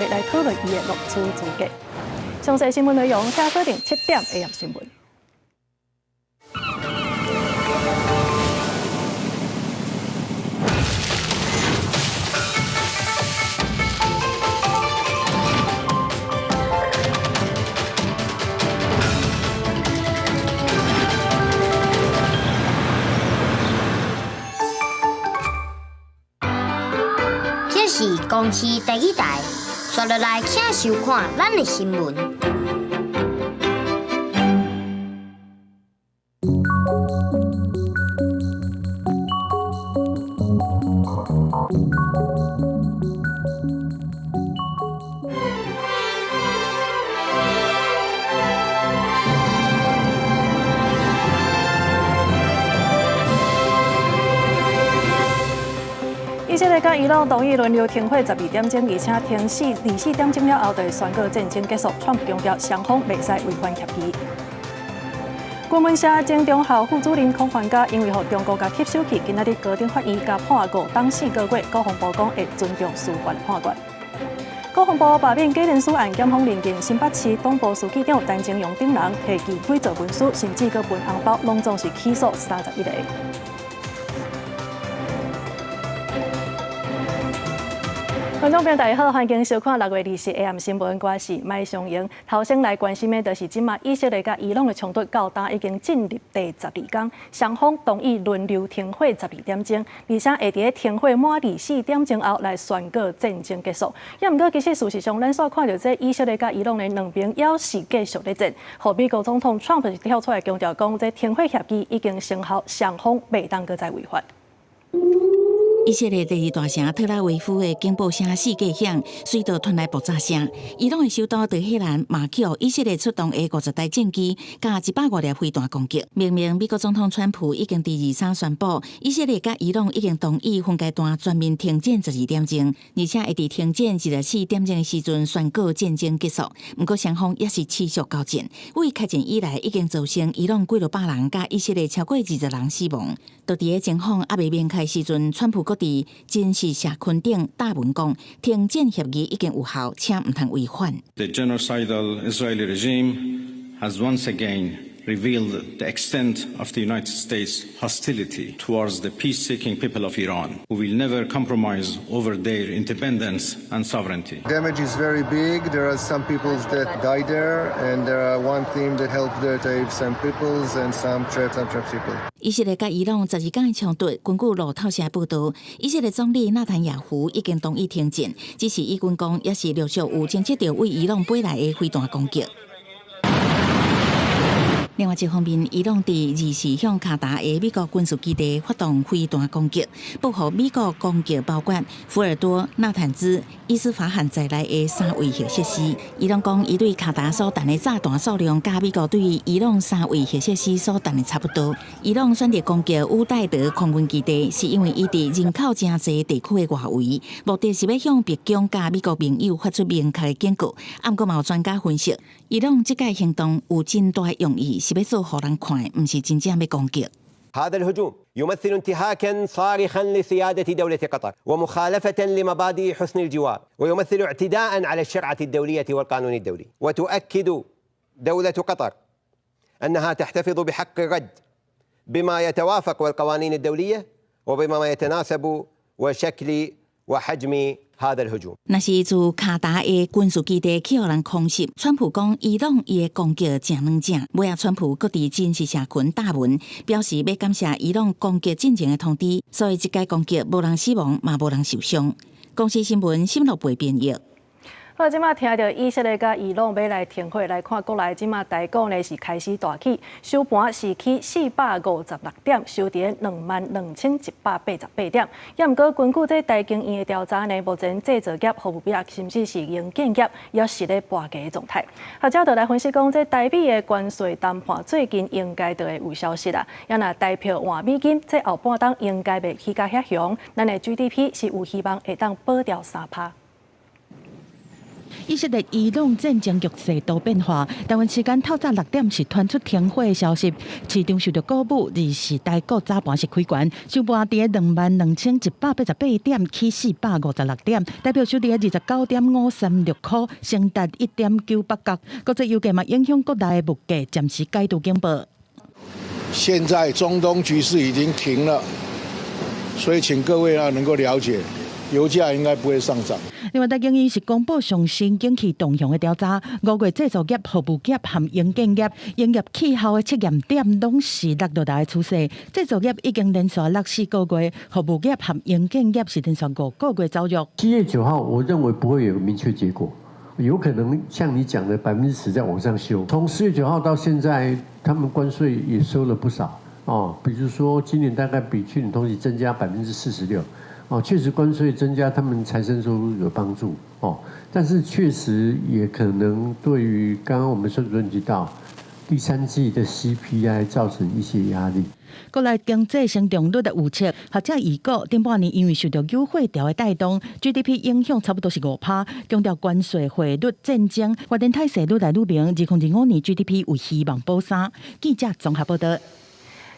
来讨论伊的录取资格。详细新闻内容，请锁定7点 AM 新闻。这是公视第一台，刷落来请收看咱的新闻。以色列甲伊朗同意轮流停火12点钟，而且停24点钟了后，就会宣告战争结束。川普强调，双方袂使违反协议。新闻社前中校副主任孔焕嘉因为互中国甲吸收去，今仔日高等法院甲判5当4个月，国防部讲会尊重司法判决。国防部罢免假认书案检方认定新北市东部书记长陈情荣等人提寄伪造文书，甚至佮分红包，拢总是起诉31个。观众朋友大家好，欢迎收看6月20日 AM 新闻，我是麦尚英。头先来关心的，就是即马以色列甲伊朗的冲突到今已经进入第12天，双方同意轮流停火12点钟，而且会伫停火满24点钟后来宣告战争结束。也毋过，其实事实上，咱所看到这以色列甲伊朗的两边也是继续咧战。后美国总统 Trump 是跳出来强调讲，这停火协议已经生效，双方袂当搁再违反。以色列第2大城特拉维夫的警报声四架响，随着传来爆炸声。伊朗的首都德黑兰马口，以色列出动50台战机，加100多粒飞弹攻击。明明美国总统川普已经第23宣布，以色列甲伊朗已经同意分阶段全面停战12点钟，而且会伫停战24点钟的时阵宣告战争结束。不过双方也是持续交战，为开战以来已经造成伊朗几落百人，甲以色列超过20人死亡。就伫个情况还未面开时阵，川普搁伫真实社群顶大文讲，停战协议已经有效，且唔通违反。The genocidal Israeli regime has once again revealed the extent of the United States' hostility towards the peace-seeking people of Iran, who will never compromise over their independence and sovereignty. Damage is very big. There are some peoples that died there, and there are one team that helped there save some peoples and some trapped people. 以色列甲伊朗12天的冲突，根据路透社报道，以色列总理纳坦雅胡已经同意停战，只是以军讲也是陆续有侦测到为伊朗飞来的飞弹攻击。另外一方面，伊朗伫24向卡达的美国军事基地发动飞弹攻击，报复美国攻击包括福尔多、纳坦兹、伊斯法罕在内的3位核设施。伊朗讲，伊对卡达所弹的炸弹数量，甲美国对伊朗3位核设施所弹的差不多。伊朗选择攻击乌代德空军基地，是因为伊伫人口真侪地区的外围，目的是要向北京甲美国盟友发出明确的警告。不过，有专家分析，伊朗这届行动有真大的用意。是要做互人看，唔是真正要攻击。هذا الهجوم يمثل انتهاكا صارخا لسيادة دولة قطر ومخالفة لمبادئ حسن الجوار ويمثل اعتداء على الشرعة الدولية والقانون الدولي وتؤكد دولة قطر أنها تحتفظ بحق الرد بما يتوافق والقوانين الدولية وبما يتناسب وشكل وحجم هذا الهجوم。那是自卡达的军事基地去互人空袭，川普讲伊朗伊的攻击正软正，尾仔川普搁伫真实社群大文表示要感谢伊朗攻击进前的通知，所以这届攻击无人死亡，嘛无人受伤。公司新闻新闻部编译。好，即马听到以色列甲伊朗要来停火，来看国内即马台股呢是开始大起，收盘是起456点，收伫22188点。也毋过根据这台经院的调查呢，目前制造业、服务业甚至是营建业也是咧半价的状态。学者就来分析讲，这台币的关税谈判最近应该就会有消息啦。也若台票换美金，这后半冬应该袂起甲遐凶，咱的 GDP 是有希望会当保掉3%。以色列伊朗战争局势多变化，台湾时间透早6点是传出停火的消息，市场受到鼓舞，而时代股早盘是开悬，收盘伫22188点起456点，代表收伫29.536块，升达1.98角。国际油价嘛影响国内的物价，暂时解除警报。现在中东局势已经停了，所以请各位能够了解，油价应该不会上涨。另外，台经院是公布上新景气动向的调查，5月制造业、服务业和营建业营业气候的测验点拢是落落来的趋势。制造业已经连续落4个月，服务业和营建业是连续5个月走弱。7月9号，我认为不会有明确结果，有可能像你讲的10%再往上修。从4月9号到现在，他们关税也收了不少哦，比如说今年大概比去年同期增加46%。哦，确实关税增加，他们财政收入有帮助哦，但是确实也可能对于刚刚我们孙主任提到第3季的 CPI 造成一些压力。国内经济成长率的预测，学者预估顶半年因为受到优惠调的带动 ，GDP 影响差不多是5%。强调关税、汇率战争、发展态势愈来愈明，2025年 GDP 有希望保3。记者综合报道。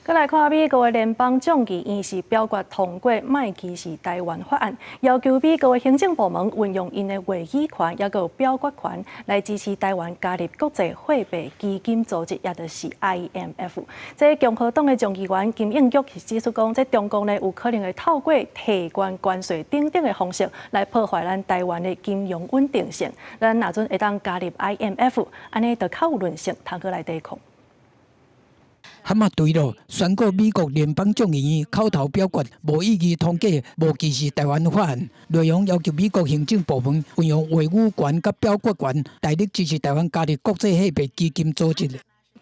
再来看美国的联邦众议院是表决通过卖歧视台湾法案，要求美国的行政部门运用因的话语权，也有表决权来支持台湾加入国际货币基金组织，也就是 IMF。这共和党的众议员金应玉是指出讲，这中国呢有可能会透过提关关税等等的方式来破坏咱台湾的金融稳定性。咱若准会当加入 IMF， 安尼就较有韧性，通过来对抗。哈马对了，宣告美国联邦众议院口头表决无异议通过无歧视台湾法案，内容要求美国行政部门运用话语权甲表决权，大力支持台湾加入国际货币基金组织。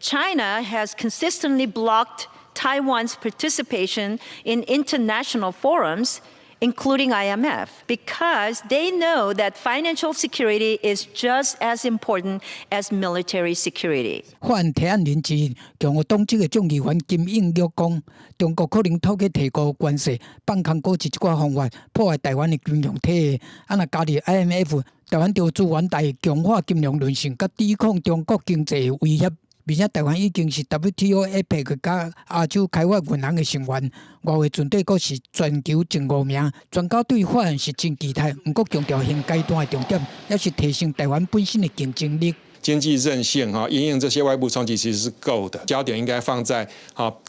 China has consistently blocked Taiwan's participation in international forums, including IMF, because they know that financial security is just as important as military security. 法案提案人之共和党籍的众议员金应玉讲，中国可能透过提高关税、放空股市一寡方法，破坏台湾的金融体系。若加入 IMF， 台湾就资源大，强化金融韧性，甲抵抗中国经济威胁。而且台湾已经是 WTO、APEC 甲亚洲开发银行的成员，5月船队阁是全球前5名。专家对法案是真期待，不过强调现阶段的重点也是提升台湾本身的竞争力。经济韧性因应这些外部冲击其实是够的，焦点应该放在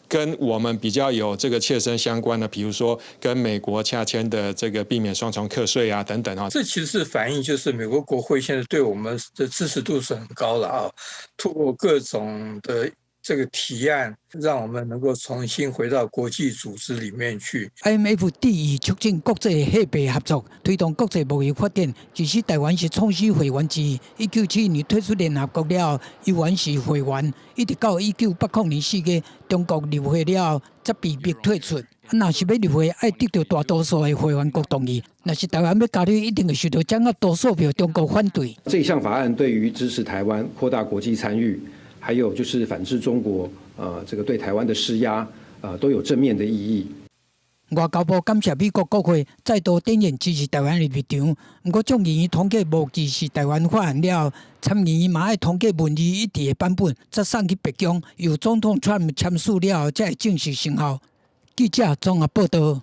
跟我们比较有这个切身相关的，比如说跟美国洽签的这个避免双重课税啊等等这其实是反映就是美国国会现在对我们的支持度是很高的透过各种的这个提案，让我们能够重新回到国际组织里面去。IMF 第2促进国际货币合作，推动国际贸易发展。即使台湾是创始会员之一，1971年退出联合国了后，依然是会员，一直到1980年4月中国入会了后，才被逼退出。若是要入会，要得到大多数的会员国同意。若是台湾要加入，一定会受到掌握多数票中国反对。这项法案对于支持台湾、扩大国际参与，还有就是反制中国，这个对台湾的施压，都有正面的意义。外交部感谢美国国会再度展现支持台湾的立场，不过众议院通过无歧视台湾法案了后，参议院嘛要通过文字一致的版本，再送去白宫，由总统 Trump 签署了后，才会正式生效。记者综合报道。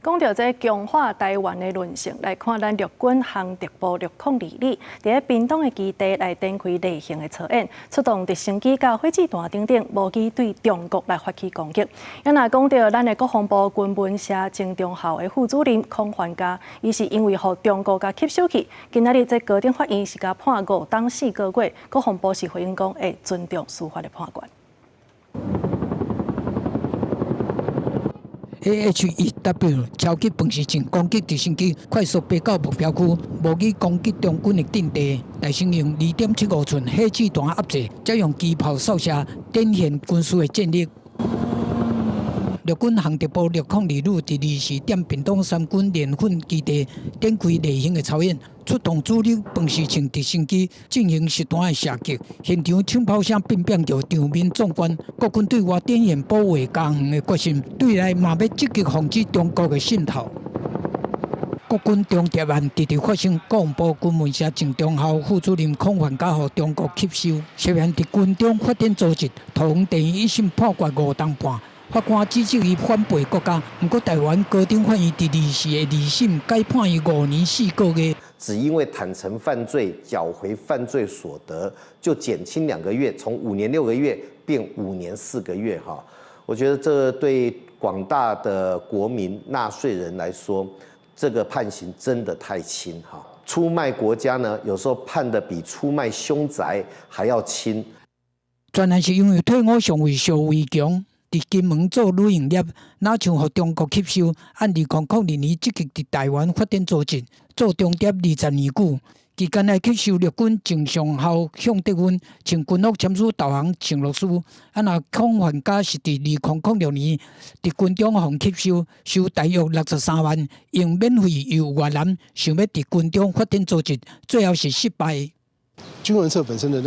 讲到这强化台湾的韧性，来看咱陆军航特部602旅，伫屏东的基地来展开例行的操演，出动直升机、甲火箭弹等等武器对中国来发起攻击。若讲到咱的国防部军文社精中校的副主任孔焕嘉，伊是因为互中国甲吸收去，今仔日在高等法院是甲判5当4个月，国防部是回应讲会尊重司法的判决。AH-1W 超级防时前攻击直升机快速飞到目标区，无意攻击中军的阵地，来使用2.75寸火箭弹压制，再用机炮扫射，展现军事的战力。陆军航特部602旅伫24时点屏东三军联训基地展开例行的操演，出动主力防时前直升机进行实弹的射击，现场枪炮声震遍着场面壮观。国军对外展现保卫家园的决心，对内嘛要积极防止中国的渗透。国军中谍案直直发生，国防部军文社前中校副主任孔繁嘉予中国吸收，涉嫌伫军中发展组织，桃园地院一审判决5档半。法官指责伊反背国家，不过台湾高等法院第2次的2审改判伊5年4个月。只因为坦诚犯罪、缴回犯罪所得，就减轻2个月，从5年6个月变5年4个月哈。我觉得这对广大的国民纳税人来说，这个判刑真的太轻哈。出卖国家呢，有时候判的比出卖凶宅还要轻。专案是因为退伍上尉邵伟强伫金门做旅营业，哪像互中国吸收，按2002年积极伫台湾发展组织，做中谍20年久。期间来吸收陆军正上校向德军，请军服签署导航承诺书。若孔繁嘉是伫2006年伫军中互吸收，收大约63万，用免费由越南想要伫军中发展组织，最后是失败。军文社本身的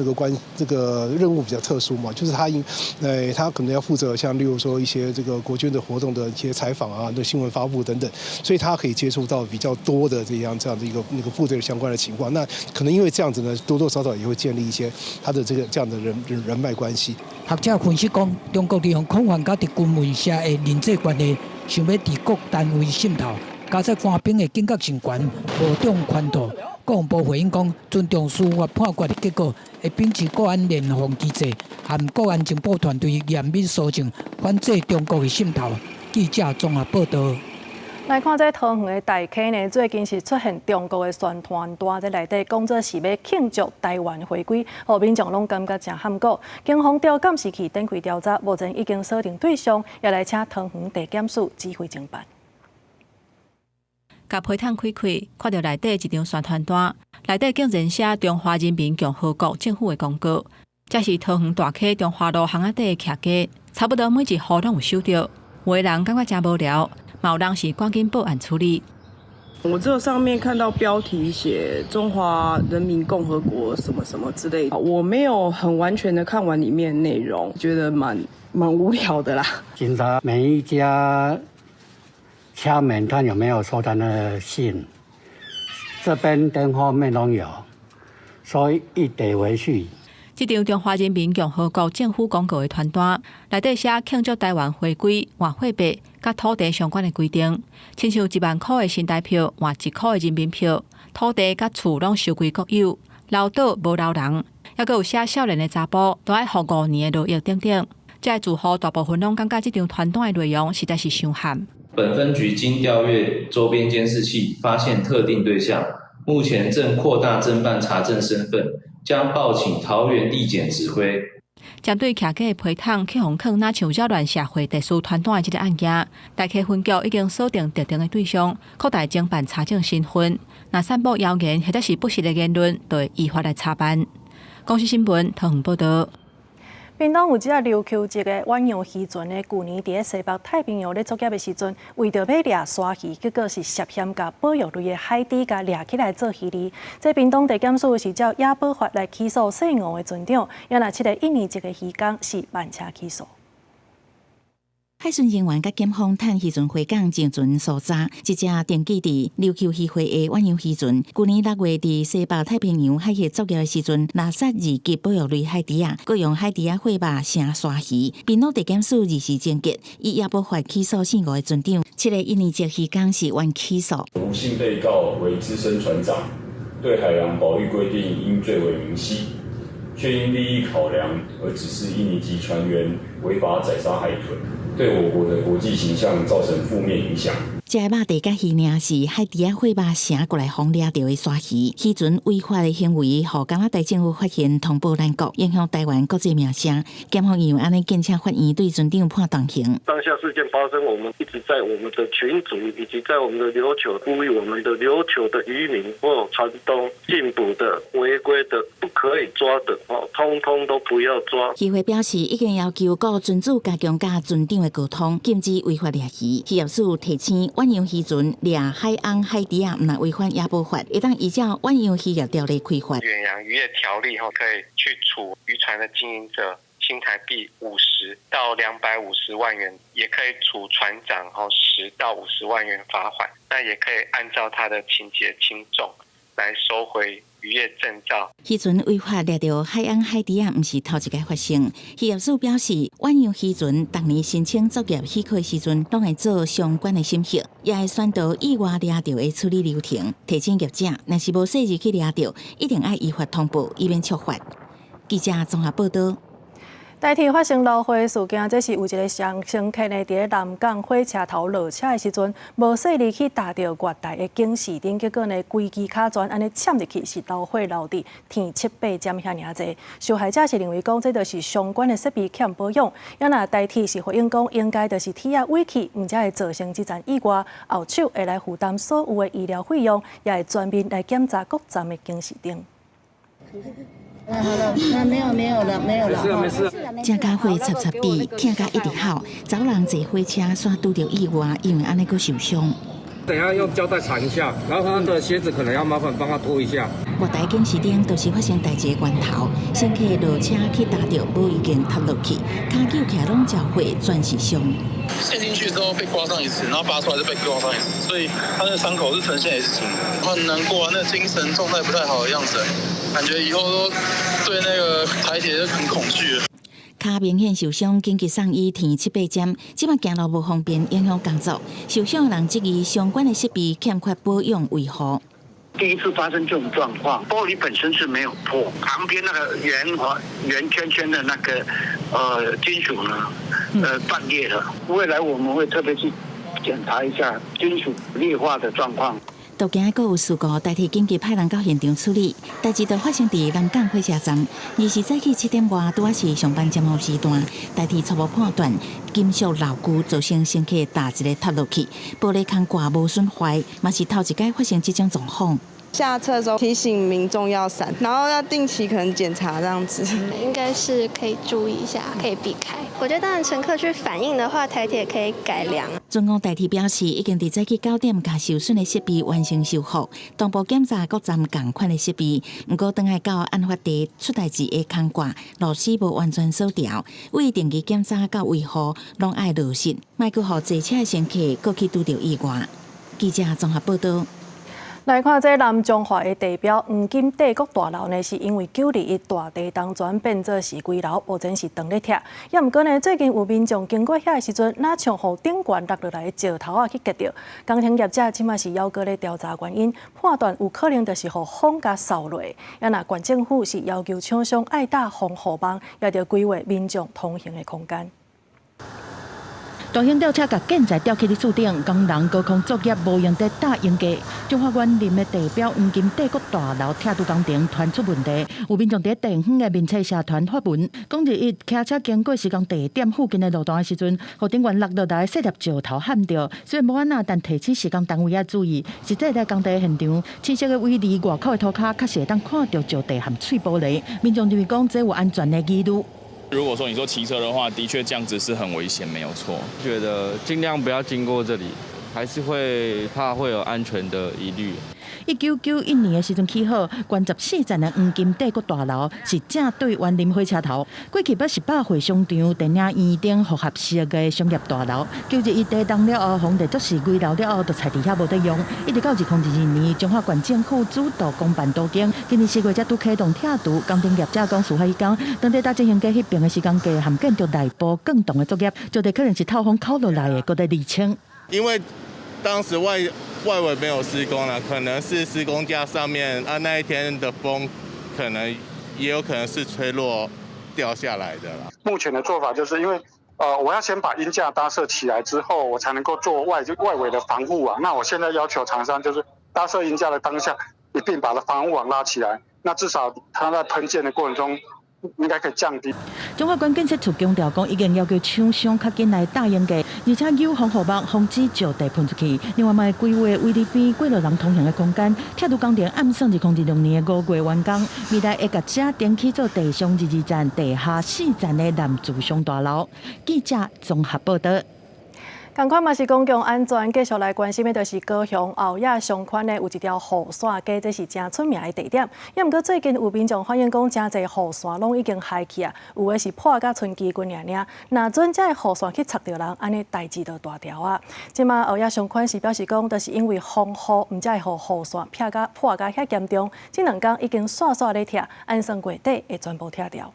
这个任务比较特殊嘛，就是他可能要负责像例如说一些这个国军的活动的一些采访啊、的新闻发布等等，所以他可以接触到比较多的这样的一个部队的相关的情况。那可能因为这样子呢，多多少少也会建立一些他的这样的人脉关系。学者分析讲，中国利用孔繁嘉伫军文社的人际关系，想要伫各单位渗透，加上官兵的警觉性悬，无重宽度。国防部回应讲，尊重司法判决的结果，会秉持国安联防机制，和国安情报团队严密搜证，反制中国的渗透。记者综合报道。来看这桃园的大溪呢，最近是出现中国的宣传单，在内底讲做是要庆祝台湾回归，互民众拢感觉真喊过。警方调监视器展开调查，目前已经锁定对象，也来请桃园地检署指挥侦办。甲批桶开开，看到内底一张宣传单，内底竟然写中华人民共和国政府的公告。这是桃园大溪中华路巷仔底的徛家，差不多每一户拢有收到。有的人感觉真无聊，嘛有人是赶紧报案处理。我这上面看到标题写中华人民共和国什么什么之类的，我没有很完全的看完里面内容，觉得蛮无聊的啦。警察每一家敲门看有没有收到的信，这边跟后面都有，所以一得回去。这张中华人民共和国政府公告的传单，内底写庆祝台湾回归、换货币、甲土地相关的规定，亲像1万块的新台票、换1块的人民票，土地甲厝拢收归国有，留岛无留人，还佫有写少年的查甫都爱服5年的劳役等等。这住户大部分拢感觉这张传单的内容实在是伤悍。本分局经调阅周边监视器，发现特定对象，目前正扩大侦办查证身份，将报请桃园地检指挥。针对徛家的批桶去互囥若像扰乱社会特殊传单的这个案件，大溪分局已经锁定特定的对象，扩大侦办查证身份。若散布谣言或者是不实的言论，就会依法来查办。公视新闻桃园报道。屏东有一个琉球籍的远洋渔船呢，去年伫西北太平洋咧作业的时阵，为着要掠沙鱼，结果是涉嫌甲保育类的海底甲掠起来做鱼餌。这屏东地检署是照野保法来起诉姓吴的船长，也那7个印尼籍的渔工是慢车起诉。海巡人员甲检方探渔船回港前船所查，一只登记伫琉球渔会的远洋渔船，去年6月伫西北太平洋海域作业的时阵，垃圾2级保育类海底佟用海底佟货肉成沙鱼。屏东地检署2时侦结，以野保法起诉姓吴的船长，7个印尼籍渔工是原起诉。吴姓被告为资深船长，对海洋保育规定应最为明晰，却因利益考量而指示印尼籍船员违法宰杀海豚，对我国的国际形象造成负面影响。这个肉地甲鱼呢是海底仔货肉成过来互掠到的沙鱼，渔船违法的行为，互港台政府发现通报咱国，影响台湾国际名声。检方因为安尼建请法院对船长判重刑。当下事件发生，我们一直在我们的群组以及在我们的琉球呼吁我们的琉球的渔民或船东禁捕的、违规的、不可以抓的，通通都不要抓。渔会表示，已经要求各船主加强甲船长的沟通，禁止违法掠鱼。渔业署提醒。远洋渔船掠海翁、海底仔，毋若违反野保法，会当依照远洋渔业条例开罚。远洋渔业条例可以去处渔船的经营者、其新台币50到250万元，也可以处船长10到50万元罚款。那也可以按照他的情节轻重来收回渔业证照。渔船违法掠到海洋海猪啊，毋是头一届发生。渔业署表示，远洋渔船逐年申请作业许可的时阵，拢会做相关的审核，也会宣导意外掠到的处理流程，提醒业者若是无细日去掠到，一定要依法通报，以免触法。记者综合报道。台铁发生路祸事件，这是有一个上乘客呢，伫南港火车头落车的时阵，无细力去踏到越大的警示灯，结果呢，规支卡砖安尼嵌入去，是流火流地，天7、8针遐尔济。受害者是认为讲，这就是相关的设备欠保养，也若台铁是回应讲，应该就是铁啊尾去，毋才会造成这站意外，后手会来负担所有的医疗费用，也会全面来检查各站的警示灯。好了，那没有了。没事。正加火插笔，听甲一直吼，走人坐火车煞拄着意外，因为安尼佫受伤。等一下用胶带缠一下，然后他的鞋子可能要麻烦帮他脱一下。越大警示灯都是发生代志的源头，乘客落车去踏到无已经塌落去，骹揪起来拢焦火，全是伤。陷进去之后被刮上一次，然后拔出来就被刮上一次，所以他那个伤口是呈现 S 型，很难过啊，那精神状态不太好的样子，感觉以后都对那个台铁就很恐惧了。脚明显受伤，紧急送医，天7、8针，即摆行路无方便，影响工作。受伤的人质疑相关的设备欠缺保养维护。第一次发生这种状况，玻璃本身是没有破，旁边那个圆圈圈的那个金属呢，断裂了。未来我们会特别去检查一下金属裂化的状况。都惊还有事故，台铁紧急派人到现场处理。代志就发生伫南港火车站，20早起7点外，拄仔是上班尖峰时段。台铁初步判断，金属牢固造成乘客大一个塌落去，玻璃空挂无损坏，嘛是头一届发生这种状况。下车的时候提醒民众要闪，然后要定期可能检查这样子。应该是可以注意一下，可以避开。我觉得当然乘客去反映的话，台铁可以改良。中央台铁表示，已经伫早起9点把受损的设备完成修复，同步检查各站同款的设备。不过，等下到案发地出代志的空挂螺丝无完全锁掉，为定期检查到维护，拢爱落实，莫阁互坐车的乘客阁去拄到意外。记者综合报道。来看这南中华的地标黄金帝国大楼呢，是因为921大地动转变做是危楼，目前是断咧拆。也毋过呢，最近有民众经过遐的时阵，哪像互顶悬落落来的石头啊去夹着。工程业者即马是要搁咧调查原因，判断有可能就是互风甲扫落。也若县政府是要求厂商爱搭防护网，也着规划民众通行的空间。大型吊车甲建材吊起伫厝顶，工人高空作业无用地搭应价。中华园林的地标黄金帝国大楼拆除工程传出问题，有民众伫地方的面册社团发文，讲日骑车经过施工地点附近的路段的时阵，互顶悬落落来细粒石头撼着。虽然无安那，但提醒施工单位要注意，实际在工地现场，青色的围篱外口的涂骹，确实会当看到石地和碎玻璃。民众认为讲这有安全的疑虑。如果说你说骑车的话，的确这样子是很危险，没有错。觉得尽量不要经过这里，还是会怕会有安全的疑虑。1991年的时阵起好，关14层的黄金帝国大楼是正对园林火车头，过去18会商场、电影院等复合式的商业大楼。921地动了后，房地足是危楼了后，就菜伫遐无得用，一直到2022年，中华县政府主导公办途径，今年4月才拄启动拆除。工程业者讲，事发迄天，当地搭进行过迄边的施工架含建筑内部更动的作业，就得可能是透风扣落来的，搁在厘清。因为当时外围没有施工了，可能是施工架上面那一天的风，可能也有可能是吹落掉下来的啦。目前的做法就是因为我要先把鹰架搭设起来之后，我才能够做外围的防护网。那我现在要求厂商就是搭设鹰架的当下，一并把防护网拉起来，那至少它在喷溅的过程中应该可以降低。中华关建设处强调讲，已经要求厂商较紧来答应价，而且有防护网防止石地喷出去。另外，卖规划围篱边过路人通行的空间，铁路工程暗算2026年的5月完工，未来会甲这登起做地上22站、地下4站的南自强大楼。记者综合报道。同款嘛是公共安全，继续来关心的，就是高雄后野上宽的有一条雨伞街，这是真出名的地点。也毋过最近有民众反映讲，真侪雨伞拢已经坏去啊，有的是破甲剩几根尔尔。若准这雨伞去插着人，安尼代志就大条啊。即马后野上宽是表示讲，就是因为风雨，毋才会互雨伞破甲遐严重。这2天已经煞煞咧拆，按算月底会全部拆掉。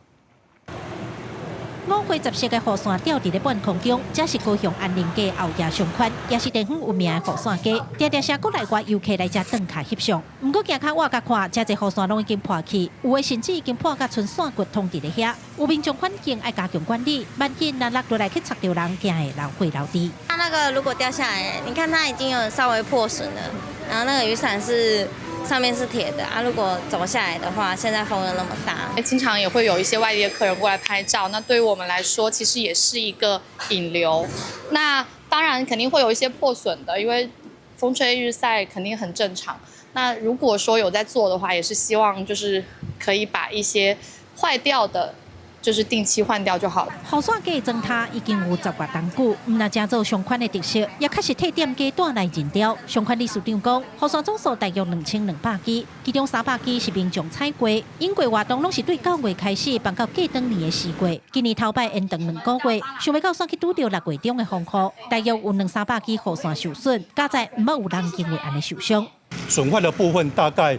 五花十色的雨伞吊伫咧半空中，这是高雄安宁街后野上宽，也是地方有名的雨伞街。常常车国内外游客来这登卡翕相。不过行脚我甲看，这侪雨伞拢已经破去，有的甚至已经破甲剩伞骨通伫咧遐。有民众反映爱加强管理，万一若落落来去插着人，惊会流血流滴。它那个如果掉下来，你看它已经有稍微破损了，然后那个雨伞是。上面是铁的啊，如果走下来的话，现在风又那么大，经常也会有一些外地的客人过来拍照。那对于我们来说，其实也是一个引流。那当然肯定会有一些破损的，因为风吹日晒肯定很正常。那如果说有在做的话，也是希望就是可以把一些坏掉的。就是定期换掉就好了。雨伞街的砖塔已经有10多冬久，唔那正做上宽的特色，也确实替店家带来人潮。上宽理事长讲，雨伞总数大约2200支，其中300支是民众采过，因过活动拢是对9月开始办到过当年的4月，今年头摆延长2个月，想要到煞去拄到6月中的风雨，大约有200-300支雨伞受损，加在唔捌有人因为安尼受伤。损坏的部分大概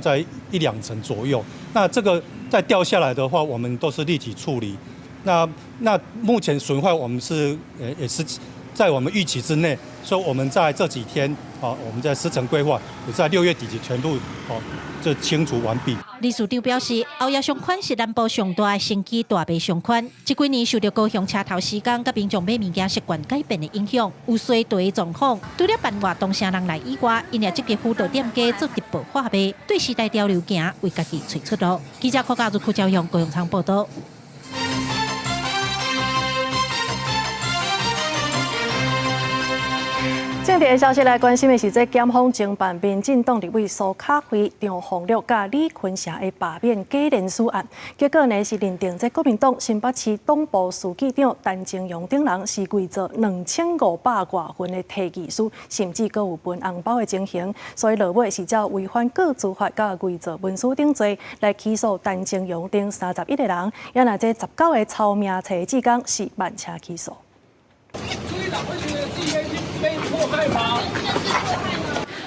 在1-2成左右。那这个再掉下来的话，我们都是立体处理。那目前损坏我们是也是在我们预期之内，所以我们在这几天我们在施程规划，也在6月底就全部就清除完毕。理事长表示，后野上宽是南部上大的升级大卖上宽，这几年受到高雄车头时间甲民众买物件习惯改变的影响，有衰退的状况。除了办活动城人来以外，因也积极辅导店家做直播化卖，对时代潮流行，为家己找出路。记者柯家如赵雄高雄场报道。政治的消息来关心的是，这检方侦办民进党立委苏卡辉、张宏禄甲李坤城的罢免假联署案，结果呢是认定这国民党新北市党部书记长陈清勇等人是伪造2500多份的提议书，甚至阁有分红包的情形，所以落尾是照违反各自法甲伪造文书等罪来起诉陈清勇等31个人，也那这19个抄名册之间是慢车起诉。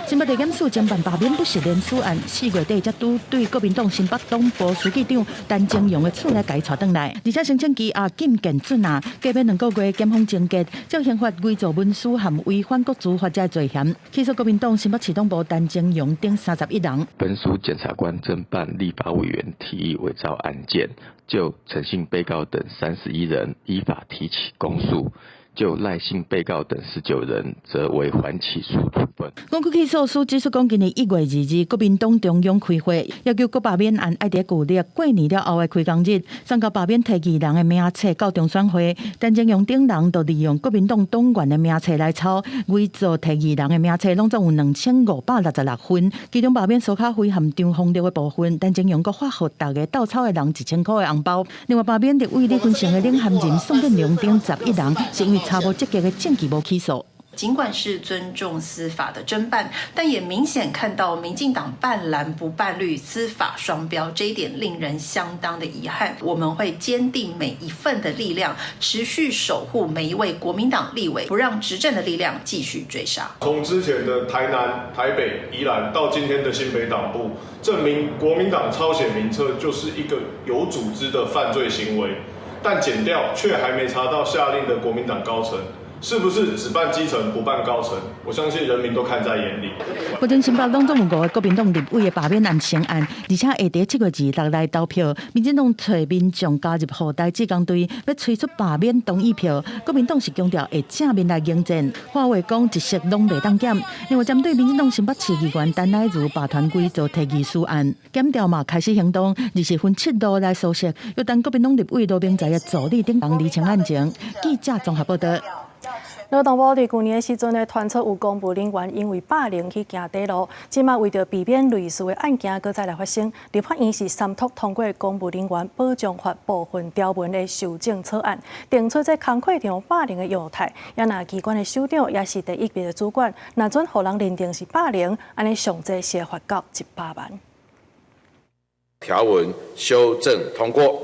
新北地检署侦办罢免不实联署案，4月底才对国民党新北党部书记长陈清勇的厝内改查登来，而且申请期禁见准啊，加免2个月检方侦结，照刑法伪造文书含违反各自法者罪嫌，起诉国民党新北市党部陈清勇等31人。本署检察官侦办立法委员提议伪造案件，就陈姓被告等31人依法提起公诉。就赖姓被告等19人，则为缓起诉处分。根据起诉书指出，讲今年1月2日，国民党中央开会，要求各罢免案爱伫旧历过年了后的开工日，送到罢免提议人的名册到中选会。陈清勇等人就利用国民党党员的名册来抄，伪造提议人的名册，拢总有2566份。其中罢免苏卡辉和张宏禄的部分，陈清勇阁发予大家倒抄的人1000块的红包。另外，罢免立委李坤城的领衔人宋建良等11人，是因为查无积极的证据无起诉。尽管是尊重司法的侦办，但也明显看到民进党办蓝不办绿，司法双标，这一点令人相当的遗憾。我们会坚定每一份的力量，持续守护每一位国民党立委，不让执政的力量继续追杀。从之前的台南、台北、宜兰到今天的新北党部，证明国民党抄写名册就是一个有组织的犯罪行为，但检调却还没查到下令的国民党高层。是不是只办基层不办高层？我相信人民都看在眼里。目前新北拢总有5个国民党立委的罢免案成案，而且会伫7月2日来投票。民进党找民众加入后台志工队，要催出罢免同意票。国民党是强调会正面来迎战，话话讲一式拢袂当减。另外，针对民进党新北市议员陈乃如罢团规造提议书案，检调嘛开始行动，20分7路来搜索，约谈国民党立委罗明才的助理等人厘清案情。记者综合报道。劳动部伫去年的时阵呢，传出有公务人员因为霸凌去行地路，即马为着避免类似的案件搁再来发生，立法院是三读通过公务人员保障法部分条文的修正草案，定出这工课场霸凌的样态。也若机关的首长也是第一笔的主管，若准互人认定是霸凌，安尼上济是罚到100万。条文修正通过。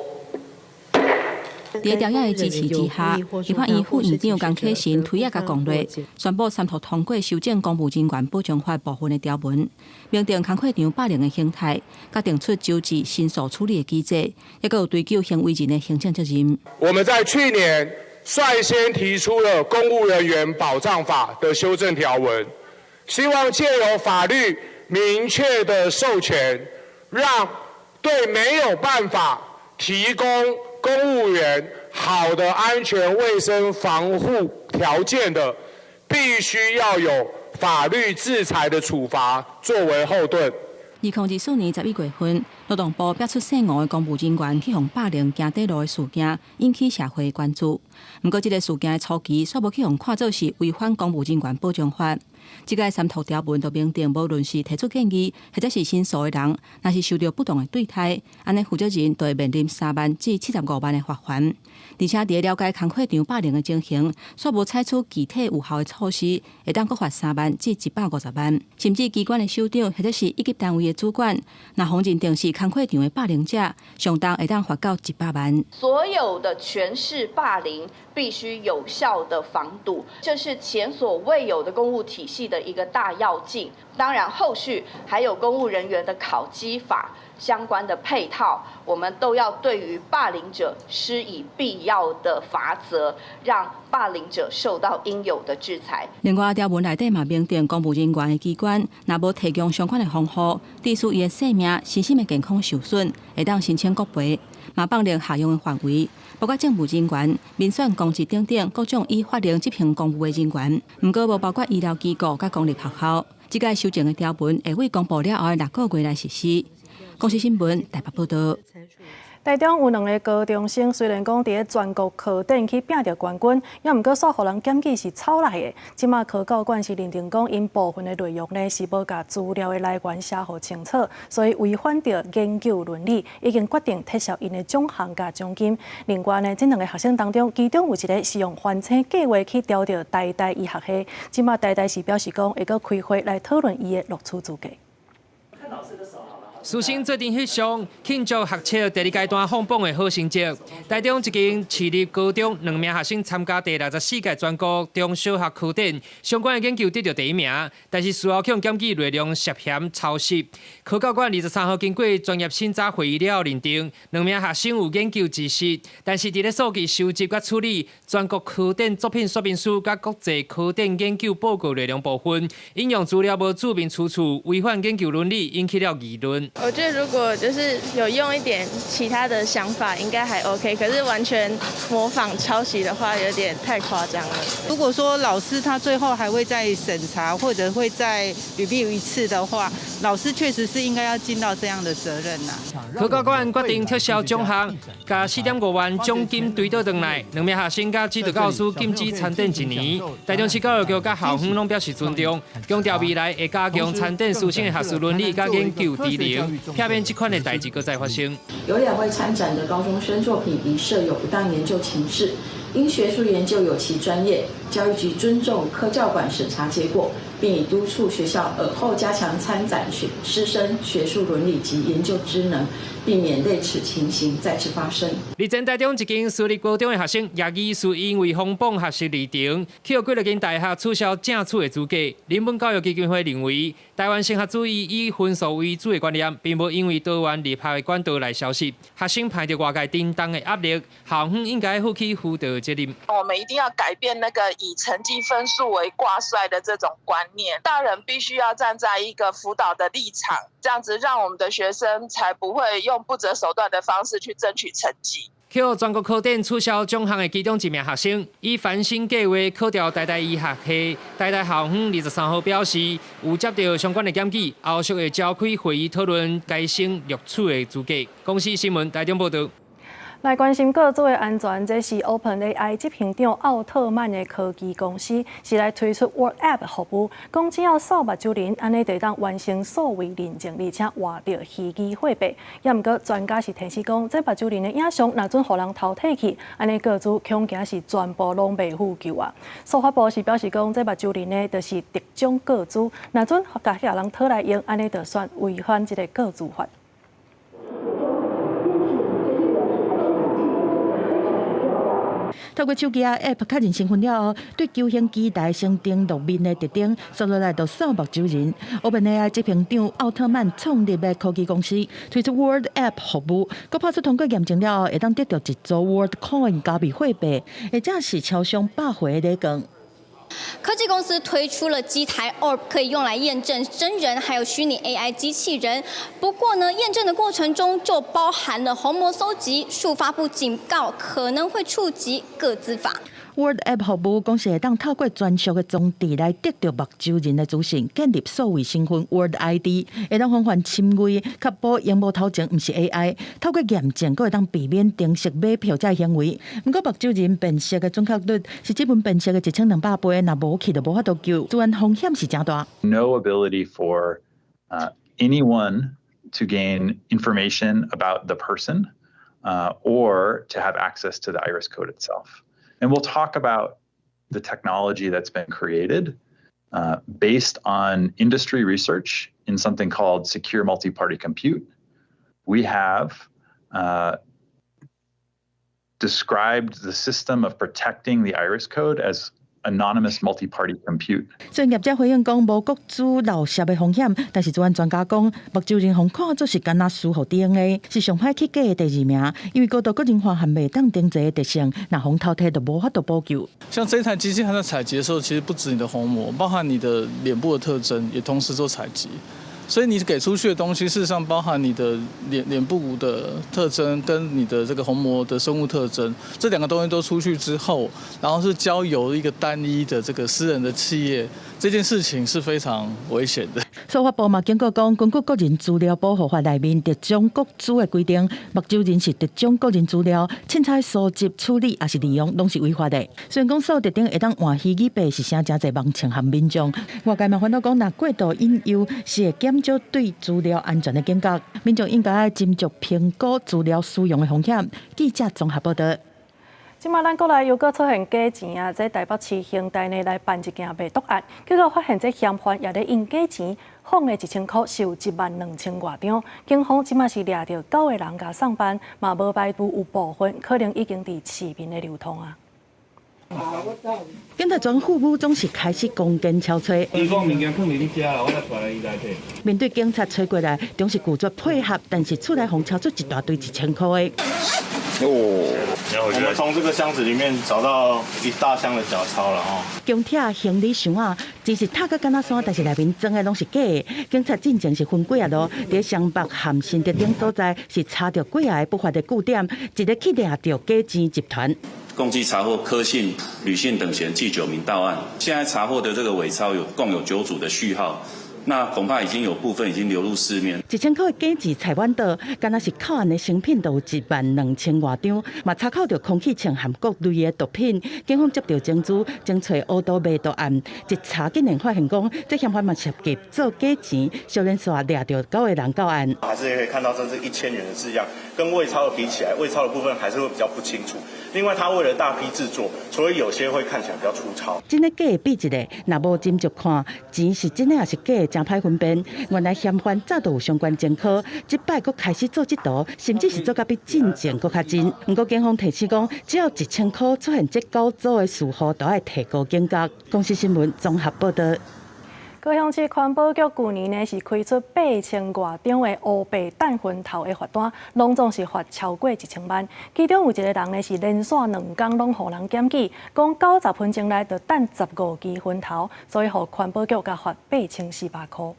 在调解的支持之下，立法院副院长江启臣推也甲讲话，宣布三读通过修正公务人员保障法部分的条文，明定工课场霸凌的形态，甲定出纠治申诉处理的机制，也有追究行为人的行政责任。我们在去年率先提出了公务人员保障法的修正条文，希望借由法律明确的授权，让对没有办法提供公务员好的安全卫生防护条件的，必须要有法律制裁的处罚作为后盾。2024年11月份，劳动部标出姓吴的公务人员去互霸凌行底路的事件，引起社会关注。不过，这个事件的初期煞无去互看作是违反公务人员保障法。这个三读条文就明定，无论是提出建议或者是申诉的人，若是受到不当的对待，安尼负责人就会面临3万至75万的罚款。而且，伫了解工课场霸凌的情形，煞无采取具体有效的措施，会当罚3万至150万。甚至机关的首长或者是一级单位的主管，若否认定是工课场的霸凌者，上当会当罚到100万。所有的权势霸凌必须有效的防堵，这是前所未有的公务体系的一个大要进。当然，后续还有公务人员的考绩法相关的配套，我们都要对于霸凌者施以必要的罚则，让霸凌者受到应有的制裁。另外，条文内底嘛明定，公务人员的机关若无提供相关的防护，致使伊的生命、身心的健康受损，会当申请国赔。嘛放令下用的范围，包括政务人员、民选公职等等各种依法令执行公务的人员，不过无包括医疗机构甲公立学校。这个修正的条文会为公布了后6个月来实施。公司新闻台北报道。台中有2个高中生，虽然讲伫全国考展去拼着冠军，也毋过煞互人检举是抄来的。即马考教官是认定讲，因部分的内容呢是无甲资料的来源写好清楚，所以违反着研究伦理，已经决定撤销因的奖项甲奖金。另外呢，这2个学生当中，其中有一个是用翻车计划去调到台大医学系，即马台大是表示讲会搁开会来讨论伊的录取资格。师生做阵翕相，庆祝学测第2阶段放榜的好成绩。台中一间市立高中2名学生参加第64届全国中小学考展，相关的研究得到第1名，但是事后向检举内容涉嫌抄袭。考教官23号经过专业审查会议了后认定，2名学生有研究知识，但是伫咧数据收集甲处理全国考展作品说明书甲国际考展研究报告内容部分，引用资料无注明出处，违反研究伦理，引起了议论。我觉得如果就是有用一点其他的想法，应该还 OK。可是完全模仿抄袭的话，有点太夸张了。如果说老师他最后还会再审查，或者会再review一次的话，老师确实是应该要尽到这样的责任呐。考教官决定撤销奖项，甲4.5万奖金追倒转来，2名学生甲指导教师禁止参展1年。台中市教育局甲校方拢表示尊重，强调未来会加强参展师生的学术伦理甲研究质量。避免这款的代志搁再发生。有2位参展的高中生作品疑涉有不当研究情事，因学术研究有其专业，教育局尊重科教馆审查结果，并已督促学校尔后加强参展师生学术伦理及研究知能，避免类似情形再次发生。日前台中一间私立高中的学生叶疑是因为放榜学习离场，去互几间大学取消正处的资格。人本教育基金会认为，台湾升学主义以分数为主的观念，并无因为多元立派的管道来消失。学生排着外界叮当的压力，校方应该负起辅导责任。我们一定要改变那个以成绩分数为挂帅的这种观念，大人必须要站在一个辅导的立场，这样子让我们的学生才不会用不择手段的方式去争取成绩。去全国考展取消奖项的其中1名学生，以翻新计划考调台大医学系。台大校方23号表示，有接到相关的检举，后续会召开会议讨论该生录取的资格。公司新闻台中报道。来关心各自的安全，这是 OpenAI 执行长奥特曼的科技公司，是来推出 Word App 服务，讲只要扫目睭人，安尼就当完成所谓认证，而且换到虚拟货币。也毋过，专家是提示讲，这目睭人的影像若准互人偷摕去，安尼个资恐惊是全部拢袂复旧啊。司法部是表示讲，这目睭人呢，就是特种个资，若准甲遐人讨来用，安尼就算违反这个个资法。透过手机App 确认身份了后，对球星机台先登录面的特征，扫落来就扫目睭人。OpenAI 执行长奥特曼创立的科技公司推出 Word App 服务，佮拍出通过验证了后，会当得到一组 Word Coin 加密货币，或者是超商100回的礼券。科技公司推出了机台 Orb， 可以用来验证真人还有虚拟 AI 机器人。不过呢，验证的过程中就包含了虹膜搜集、触发布警告，可能会触及个资法。Word App 服务公司会当透过专属的装置来得到目睭人的资讯，建立数位身份 Word ID， 会当防范侵入，确保荧幕头前不是 AI。透过验证，佫会当避免定时买票这行为。不过目睭人辨识的准确率是指纹辨识的1200倍，若无去就无法度救，治安风险是真大。No ability for anyone to gain information about the person or to have access to the iris code itself. And we'll talk about the technology that's been created based on industry research in something called secure multi-party compute. We have described the system of protecting the iris code as anonymous multi-party compute. 专业者回应讲，无各自漏摄的风险，但是治安专家讲，目睭人方看做是敢若输互 DNA， 是上歹去假的第2名，因为高度个人化和袂当定制的特性，若方偷摕就无法度补救。像这台机器它在采集的时候，其实不止你的虹膜，包含你的脸部的特征，也同时做采集。所以你给出去的东西，事实上包含你的脸部的特征跟你的这个虹膜的生物特征，这2个东西都出去之后，然后是交由一个单一的这个私人的企业，这件事情是非常危险的。司法部嘛警告讲，根据个人资料保护法内面特种各资的规定，目睭人是特种个人资料，凊彩收集、处理还是利用，拢是违法的。虽然讲扫特定会当换虚拟币是啥真侪盲情和民众，外界嘛烦恼讲，若过度引诱是会减少对资料安全的警觉，民众应该要斟酌评估资料使用的风险。记者综合报道。即马咱国内又搁出现假钱啊！在台北市刑台内来办一件卖毒案，结果发现这嫌犯也咧用假钱放了1000块，收12000外张。警方即马是掠到9个人甲上班，嘛无排除有部分可能已经伫市面的流通啊。警察专副武总是开始攻坚敲吹。伊讲物件放伫你家啦，我来带来伊内底。面对警察吹过来，总是拒绝配合，但是出来互敲出一大堆1000块的。我们从这个箱子里面找到一大箱的假钞了哦。强铁行李箱啊，只是塔甲敢若山，但是内面装的拢是假的。警察进前是分几啊路，伫湘北和新德等所在是查到几啊个不法的据点，一日去掠到假钱集团。共计查获柯姓、吕姓等嫌计9名到案。现在查获的这个伪钞共有9组的序号。那恐怕已经有部分已经流入市面。1000块的假钱采完到，敢若是扣案的成品都有12000外张，嘛查扣到空气枪和各类的毒品。警方接到证据，正找乌道卖毒案，一查竟然发现讲，这嫌犯嘛涉及做假钱，小人煞掠到9个人到案。还是可以看到这是1000元的字样，跟伪钞的比起来，伪钞的部分还是会比较不清楚。另外，他为了大批制作，所以有些会看起来比较粗糙。真的假的比一个，若无斟酌看，钱是真的还是假的，真歹分辨。原来嫌犯早就有相关前科，这摆佫开始做这道，甚至是做甲比进前佫较真。不过警方提醒讲，只要1000块出现这9组的事号，都要提高警觉。公司新闻综合报道。高雄市环保局去年呢是开出8000外张的乌白蛋薰头的罚单，拢总是罚超过1000万。其中有一个人呢是连续2天拢互人检举，讲90分钟内就等15支薰头，所以互环保局甲罚8400块。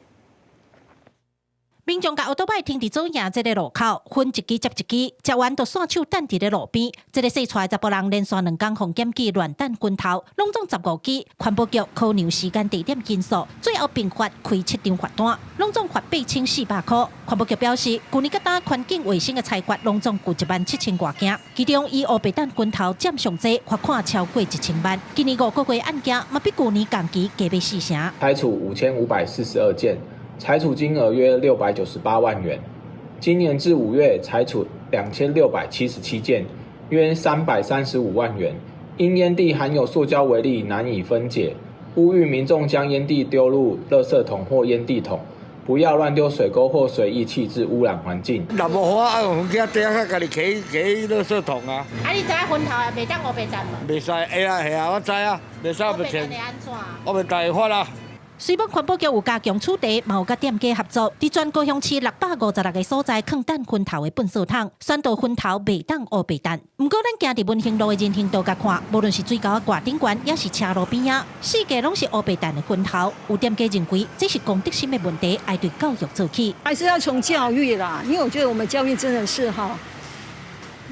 民众甲奥多摆停伫左营这个路口，分一支接一支，食完就线手等伫咧路边。这个洗出来查甫人连续2天互检举乱弹昏头，拢总15支。环保局考量时间、地点因素，最后并发开7张罚单，拢总罚8400块。环保局表示，去年甲打环境卫生的裁罚拢总有17000外件，其中以乌白蛋昏头占上济，罚款超过1000万。今年5个月案件嘛比去年同期加倍4成，裁处5542件。裁处金额约698万元，今年至5月裁处2677件，约335万元。因烟蒂含有塑胶微粒难以分解，呼吁民众将烟蒂丢入垃圾桶或烟蒂桶，不要乱丢水沟或随意弃置，污染环境。若无法，用家底下家己起垃圾桶啊。啊，你知影昏头啊，袂当乌白蛋无？袂使，会啊会啊，我知啊，袂使乌白蛋。乌白蛋会发啦。水北环保局有加强处理，嘛有甲店家合作，伫全高雄市656个所在放蛋昏头的粪扫桶，宣导昏头袂当乌白蛋。不过，咱行伫文兴路的人行道甲看，无论是水沟挂顶悬，也是车路边啊，四界拢是乌白蛋的昏头。有店家认为这是公德心的问题，爱对教育做起。还是要从教育啦，因为我觉得我们教育真的是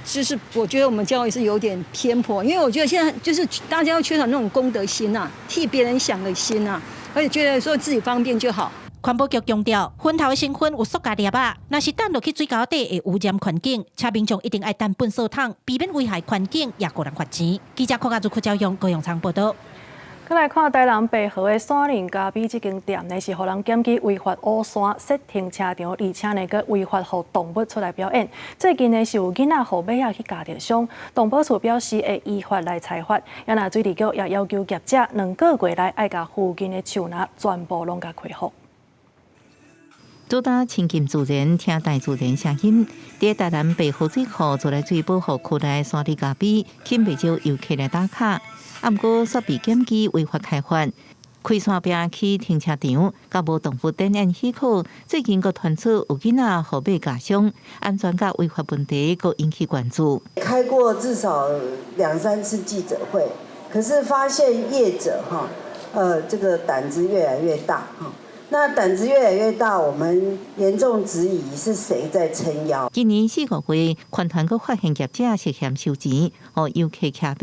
就是我觉得我们教育是有点偏颇，因为我觉得现在就是大家要缺少那种公德心啊，替别人想的心啊。而且觉得说自己方便就好。环保局强调，昏头的成分有塑胶粒啊，若是弹落去水沟底会污染环境，且民众一定爱担粪扫桶，避免危害环境，也个人罚钱。记者柯家朱朝阳高雄场报道。再来看台南北河的山林咖啡这间店呢，是互人检举违法挖山、设停车场，而且呢，佮违法互动物出来表演。最近呢，是有囡仔互马仔去加着伤，动保处表示会依法来裁罚。也那水利局也要求业者2个月内爱甲附近的树林全部拢甲开放。主打亲近自然，听大自然声音。伫台南北河水库做来水保护区内山地咖啡，吸不少游客来打卡。啊，不过煞被检举违法开发，开山边去停车场，甲无动物展演许可。最近佫传出有囡仔互马加伤，安全甲违法问题佫引起关注。开过至少2-3次记者会，可是发现业者这个胆子越来越大哈。那胆子越来越大，我们严重质疑是谁在撑腰。今年4、5月，环团阁发现业者涉嫌收钱，互游客骑马，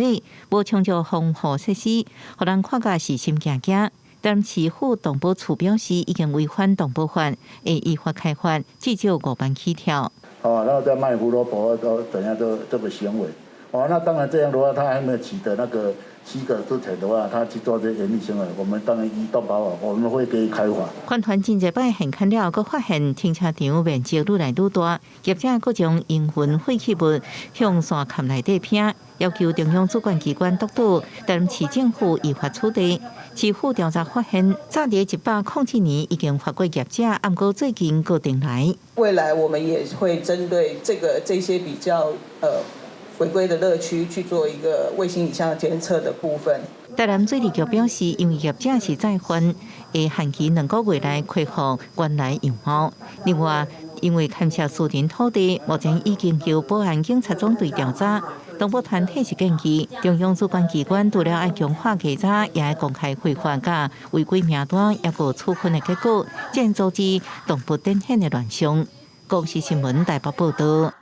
无充足防护设施，互人看甲是心惊惊。但市府动保处表示，已经违反动保法，会依法开罚，至少5万起跳。那在卖胡萝卜都怎样这个行为？那当然这样的话，他还没有取得那个7个之前的话，他去做这严厉行为，我们当然依动保法，我们会给予开罚。环团真济摆现看了，佫发现停车场面积愈来愈大，业者佫将烟熏废弃物向山坎内底拼，要求中央主管机关督导，但市政府依法处理。市府调查发现，早伫107年已经罚过业者，啊，不过最近佫定来。未来我们也会针对这些比较违规的乐区去做一个卫星影像监测的部分。台南水利局表示，因为业者是再犯，会限期2个月内恢复原来样貌。另外，因为勘涉私人土地，目前已经由保安警察总队调查。动保团体是建议，中央主管机关除了爱强化稽查，也爱公开违法甲违规名单，也有处分的结果，才能阻止动物展现的乱象。公视新闻台北报道。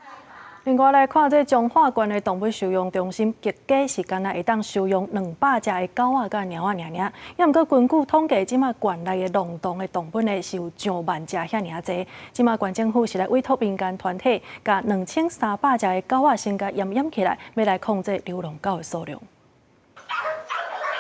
另外来看，这彰化县的动物收容中心，极计是干那会当收容200只的狗仔甲猫仔尔。也毋过根据统计，即马县内的笼动的动物呢是有上万只遐尔济。即马县政府是来委托民间团体，甲2300只的狗仔先甲验起来，要来控制流浪狗的数量。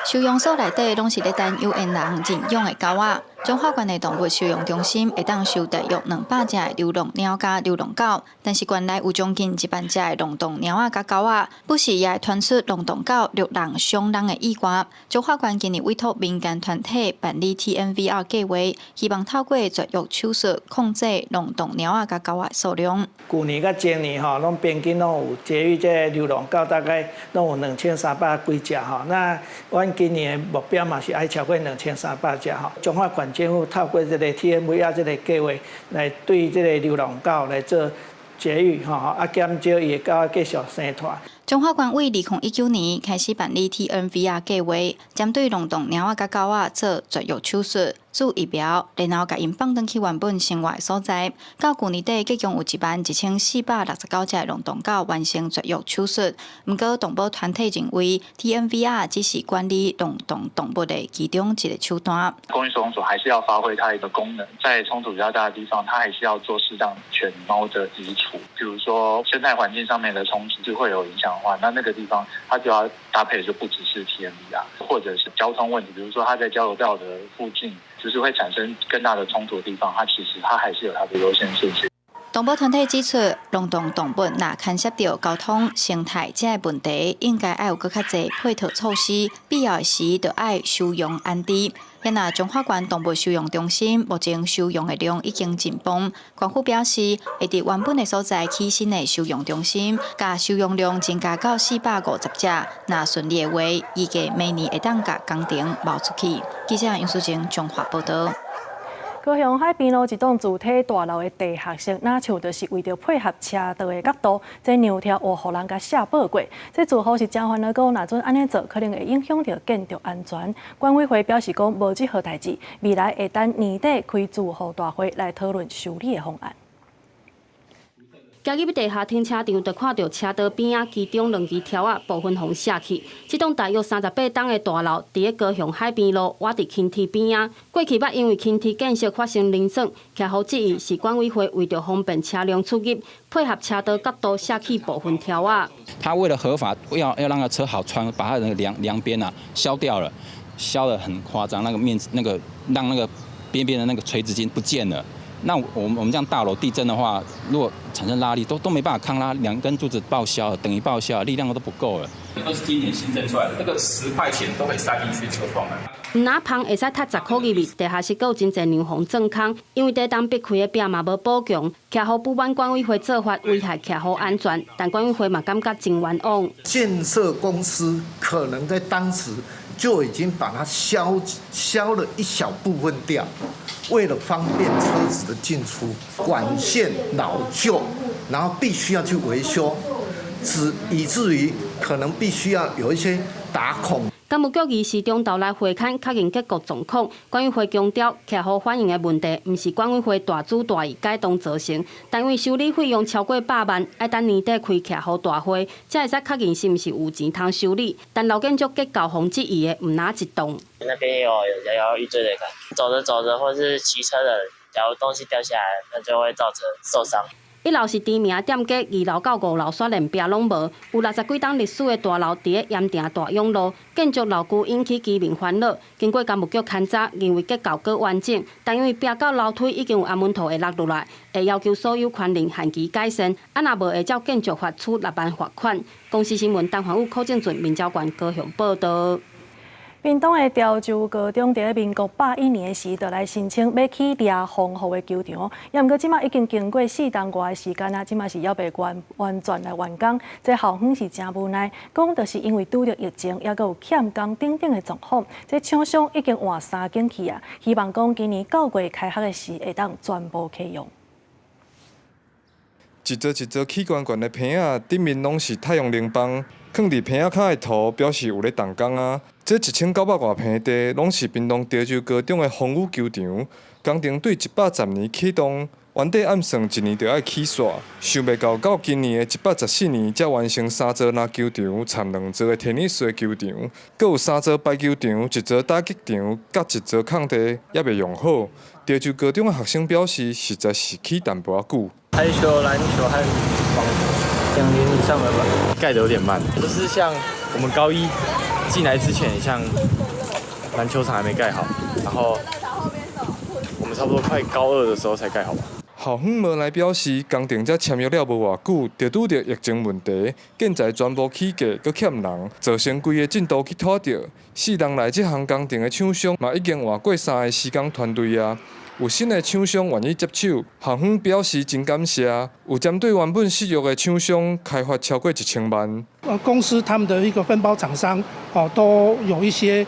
收容所内底拢是咧等有缘人认养的狗仔。彰化县的动物收容中心会当收大约200只的流浪猫甲流浪狗，但是县内有将近1万只的笼动猫仔甲狗仔，不时也会传出笼动狗虐人伤人的意外。彰化县今年委托民间团体办理 TNVR 计划，希望透过绝育手术控制笼动猫仔甲狗仔的数量。去年甲前年拢平均拢有节育这流浪狗，大概拢有2300几只那阮今年的目标嘛是爱超过2300只彰化县政府透过这个 TNVR 这个计划来对这个流浪狗来做节育减少伊的狗继续生团。彰化县为2019年开始办理 TNVR 计划，针对笼动猫仔甲狗仔做绝育手术。注疫苗，然后甲因放转去原本生活所在。到去年底，计共有11469只流动狗完成绝育手术。不过，动保团体认为 ，TNVR 只是管理流动动物的其中一个手段。公寓收容所还是要发挥它的一个功能，在冲突比较大的地方，它还是要做适当犬猫的移除。比如说生态环境上面的冲突是会有影响的话，那个地方它就要搭配的就不只是 TNVR， 或者是交通问题，比如说它在交流道的附近，就是会产生更大的冲突的地方，它还是有它的优先顺序。动保团体指出，流动动物若牵涉到交通、生态这个问题，应该要有更较侪配套措施，必要时就要收容安置。也若中华县动物收容中心目前收容的量已经紧绷，官府表示会伫原本的所在起新的收容中心，甲收容量增加到450只。若顺利的话，预计明年会当甲工程冒出去。记者杨淑晴中华报道。高雄海边路一栋主体大楼的地下室，哪像就是为着配合车道的角度，这娘条活互人家下报过。这似乎是真烦恼，讲若准安尼做，可能会影响到建筑安全。管委会表示讲无这号代志，未来会等年底开住户大会来讨论修理的方案。行入地下停车场，就看到车道边啊，其中2支条啊部分互卸去。这栋大约38栋的大楼，伫咧高雄海边路，挖伫轻铁边啊。过去捌因为轻铁建设发生零损，徛好质疑是管委会为着方便车辆出入，配合车道角度卸去部分条啊。他为了合法，要让那车好穿，把它的梁边啊削掉了，削得很夸张，让那个边边的那个垂直筋不见了。那我们这样大楼地震的话，如果产生拉力，都没办法抗拉，2根柱子报销了，等于报销了，力量都不够了。都是今年新增出来的，这个10块钱都可以塞进去车窗了。哪旁会使踢10块入去，地下室有真侪娘防正空，因为地当必开的壁嘛无保强，徛好不满管委会做法危害徛好安全，但管委会嘛感觉真冤枉。建设公司可能在当时就已经把它削了一小部分掉，为了方便车子的进出，管线老旧，然后必须要去维修，以至于可能必须要有一些打孔。干务局议事中昼来会勘确认结构状况，管委会强调，徛好反映的问题，毋是管委会大主大意改动造成，但因为修理费用超过100万，要等年底开徛好大会，才会使确认是毋是有钱通修理。但老建筑结构防质疑的唔哪一栋。那边有摇摇欲坠的感觉，走着走着或是骑车的，假如东西掉下来，那就会造成受伤。1楼是知名店家，2楼到5楼刷连壁拢无，有60几栋历史的大楼伫咧盐埕大勇路，建筑老旧引起居民烦恼。经过干务局勘查，认为结构够完整，但因为壁到楼梯已经有阿门头会落落来，会要求所有权人限期改善，若无会照建筑法处6万罚款。公司新闻陈环武、柯正俊、民交馆高雄报道。屏东的潮州高中，在民国81年时，就来申请要起掠防护的球场，也毋过即马已经经过4档外的时间啊，即马是要被完全来完工。这校方是真无奈，讲就是因为拄着疫情，也阁有欠工等等的状况，这厂商已经换3间去啊，希望讲今年9月开学的时会当全部启用。一座一座起悬悬的棚仔，顶面拢是太阳能板，放伫棚仔骹的图表示有咧动工啊。这1900外坪地，拢是屏东潮州高中的风雨球场，工程对110年启动，原底按算1年就要起煞，想袂到今年的114年才完成3座篮球场、掺2座的天尼斯球场，阁有3座排球场、1座打击场，甲1座空地也未用好。潮州高中的学生表示，实在是起淡薄仔久。排球、篮球和网球2年以上了吧？盖得有点慢，就是像我们高一进来之前，像篮球场还没盖好，然后我们差不多快高2的时候才盖好吧。校方无来表示，工程才签约了无偌久，就拄着疫情问题，建材全部起价，搁欠人，造成规个进度去拖着。4档内这项工程的厂商嘛已经换过3个施工团队啊。有新的厂商愿意接手，校方表示真感谢。有针对原本适约的厂商开发超过1000万。公司他们的一个分包厂商都有一些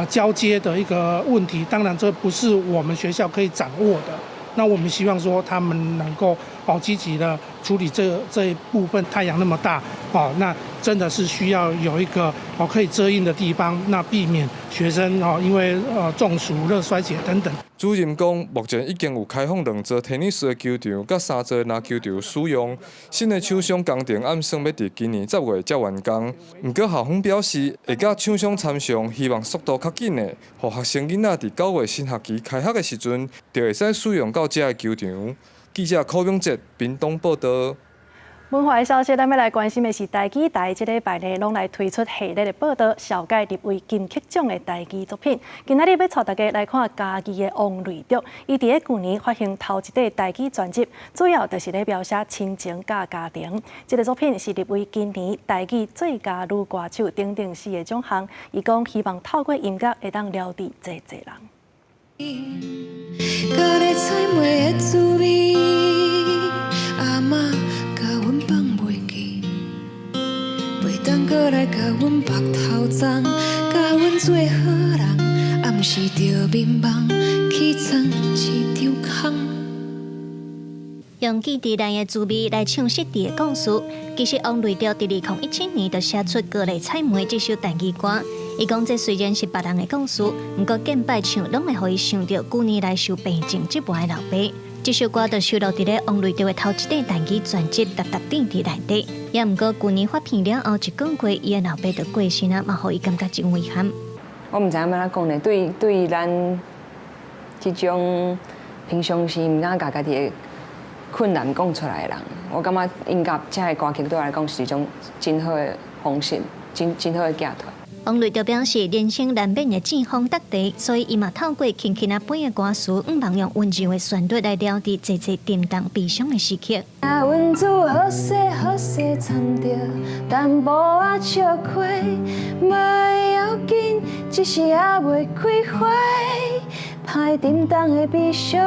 交接的一个问题，当然这不是我们学校可以掌握的。那我们希望说他们能够积极的处理这一部分。太阳那么大那真的是需要有一个可以遮阴的地方，那避免学生因为中暑、热衰竭等等。主任讲，目前已经有开放2座天尼斯的球场，甲3座篮球场使用。新的厂商工程按算要伫今年10月才完工。不过校方表示，会甲厂商参详，希望速度较紧的，互学生囡仔伫9月新学期开学的时阵，就会使使用到这个球场。记者柯永哲，屏东报道。文化的消息，咱要来关心的是台记台，这礼拜呢，拢来推出系列的报道，小介入围金曲奖的台记作品。今仔日要带大家来看家己的王瑞竹，伊伫去年发行头一块台记专辑，主要就是咧描写亲情甲家庭。这个作品是入围今年台记最佳女歌手等等4个奖项。伊讲希望透过音乐会当疗愈济人。当过来甲阮白头鬃，甲阮做好人，暗时着迷茫，去装一场空。用记忆内的滋味来唱实地的故事，其实王瑞竹伫2017年就写出《高丽菜梅》这首台语歌。伊讲这虽然是别人的故事，不过见摆唱拢会互伊想到9年来受病症折磨的老爸。这首歌就收录伫咧王瑞竹的头一块台语专辑《达达点》伫内底。也毋过，去年发片了后1个月，伊的老爸就过身啊，嘛，互伊感觉真遗憾。我毋知影要怎讲呢？对咱这种平常时毋敢甲家己的困难讲出来的人，我感觉音乐这个歌曲对我来讲是一种真好的方式，真好的寄托。王瑞竹表示，人生难免会战风得地，所以伊嘛透过轻轻啊飞的歌词，望用温柔的旋律来了解这沉重悲伤的时刻。啊，阮自好势好势掺着淡薄仔笑亏，袂要紧，只是还袂开花，歹沉重的悲伤，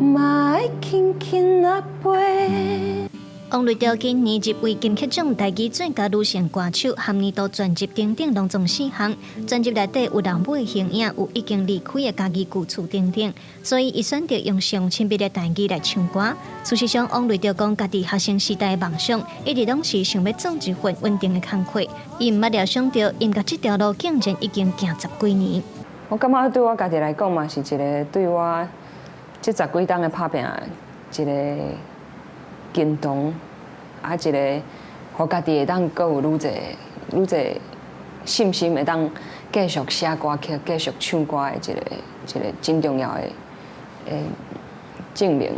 嘛爱轻轻啊飞。王瑞竹今年入围金曲奖台语最佳女性歌手，含年度专辑等等拢总4项。专辑内底有老母的形影，有已经离开的家己故厝等等，所以伊选择用上亲密的台语来唱歌。事实上，王瑞竹讲家己学生时代的梦想，一直拢是想要做一份稳定的工课。伊毋捌料想到音乐这条路竟然已经行10几年。我感觉对我家己来讲嘛，是一个对我这10几档的拍拼一个行动，啊，一个互家己会当阁有愈侪信心，会当继续写歌曲、继续唱歌的一个真重要的证明。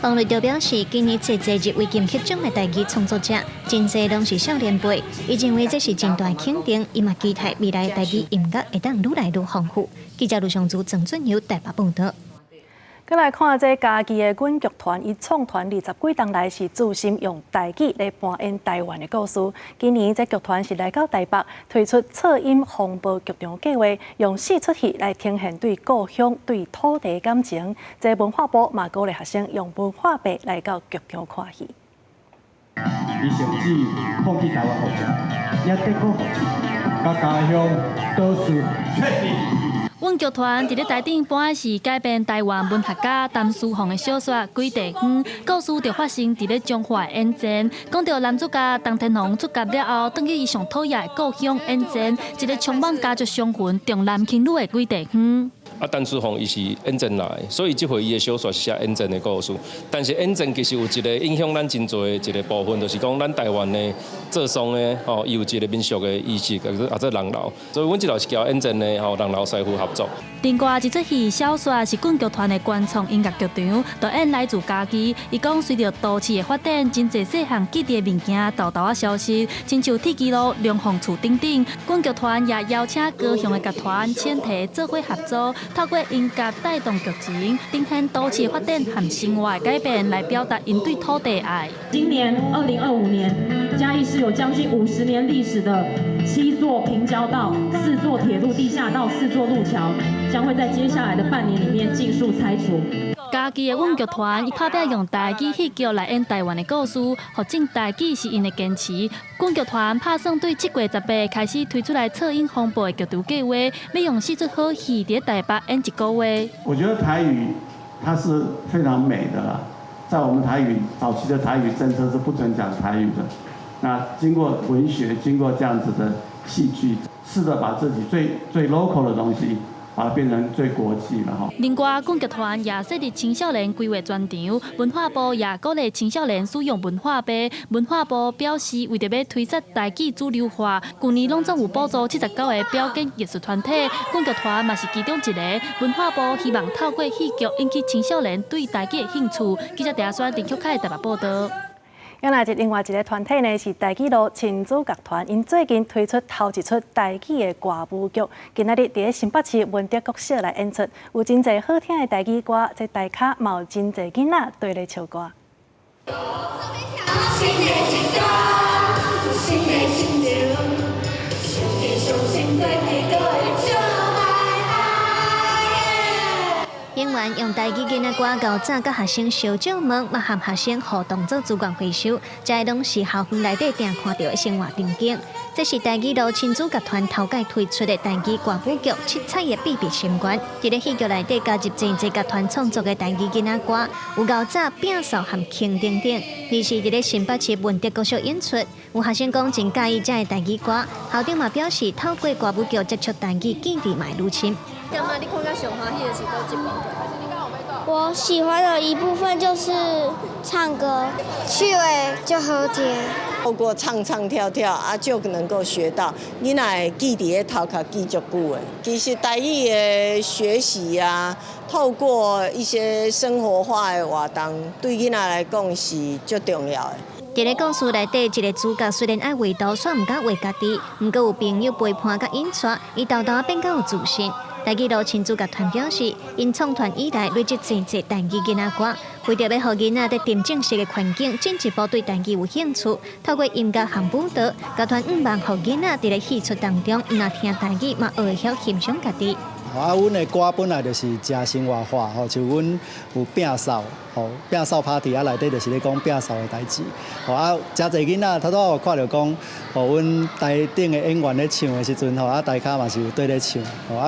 王瑞竹表示，今年侪入围金曲奖的台语创作者，真侪拢是少年辈，伊认为这是真大肯定，伊嘛期待未来台语音乐会当愈来愈丰富。记者卢尚珠、郑俊友台北报道。再来看这家己的阮剧团，伊创团20几年来是注心用台语来扮演台湾的故事。今年这剧团是来到台北，推出策音风暴剧场计划，用4出戏来呈现对故乡、对土地的感情。这文化部嘛鼓励学生用文化币来到剧场看戏。伊甚至放弃台湾复兴，也德国复兴，甲家乡都是确定。阮剧团伫咧台顶本来是改编台湾文学家陈思宏的小说《几地方》，故事就发生伫咧中华演战，讲到男主角陈天龙出嫁了后，转去伊上讨厌的故乡演战，一个充满家族伤痕、重男轻女的几地方。陈思宏伊是演战来，所以这回伊的小说是写演战的故事。但是演战其实有一个影响咱真多的一个部分，就是讲咱台湾的做丧的伊有一个民俗的意识，或者人老。所以阮这头是交演战的人老师傅合作。另外一出戏小说是阮剧团的原创音乐剧场，导演来自家己。伊讲随着都市的发展，真侪细项记忆的物件豆豆消失，亲像铁基路、龙凤厝等等。阮剧团也邀请高雄的剧团、前提做伙合作。透过音乐带动剧情，呈现都市发展和生活的改变，来表达因对土地的爱。今年2025年，嘉义市有将近50年历史的7座平交道、4座铁路地下道、4座路桥，将会在接下来的半年里面尽数拆除。家己的阮剧团，伊拍拼用台语戏剧来演台湾的故事，或正台语是因的坚持。阮剧团打算对7月18开始推出来策音风暴的剧场计划，要用4出好戏伫台北演1个月。我觉得台语它是非常美的啦，在我们台语早期的台语政策是不准讲台语的。那经过文学，经过这样子的戏剧，试着把自己最 local 的东西，把它变成最国际了哈。另外，歌剧团也设立青少年规划专场，文化部也鼓励青少年使用文化杯。文化部表示，为着要推广台剧主流化，去年拢总有补助79个表演艺术团体，歌剧团嘛是其中一个。文化部希望透过戏剧引起青少年对台剧的兴趣。记者查询林曲凯台北报道。另外一个团体呢是台剧路亲子剧团，因最近推出头一出台剧的歌舞剧，今仔日伫新北市文德国小来演出，有真侪好听的台语歌，这台卡嘛有真侪囡仔对咧唱歌。演员用台语囡仔歌到早甲学生小酒问，嘛和学生互动做资源回收，这拢是校园内底常看到的生活场景。这是台语路亲子剧团头届推出的台语歌舞剧《七彩的秘密心愿》。伫咧戏剧内底加入真侪剧团创作的台语囡仔歌，有较早摒扫和轻等等。而是伫咧新北市文德国小演出，有学生讲真介意这个台语歌，校长嘛表示透过歌舞剧接触台语，见地嘛愈深。干嘛？你看到上欢喜的是倒一部？我喜欢的一部分就是唱歌，趣味就好听。透过唱跳啊，就能够学到囡仔记伫咧头壳记足久的。其实台语的学习啊，透过一些生活化的活动，对囡仔来讲是最重要的。伫咧故事内底，一个主角虽然爱画图，却唔敢画家己，唔过有朋友陪伴甲引带，伊豆豆变较有自信。台语路亲子剧团表示，因创团以来累积真侪台语囡仔歌，为着要互囡仔在定正式的环境，进一步对台语有兴趣，透过音乐和舞蹈，剧团希望互囡仔伫咧戏出当中，若听台语嘛学会晓欣赏家己。阮的歌本来就是真生活化，像阮有摒扫，摒扫 party 内底就是咧讲摒扫的代志，真侪囡仔头拄有看到讲，阮台顶的演员咧唱的时阵，台骹嘛是有对咧唱，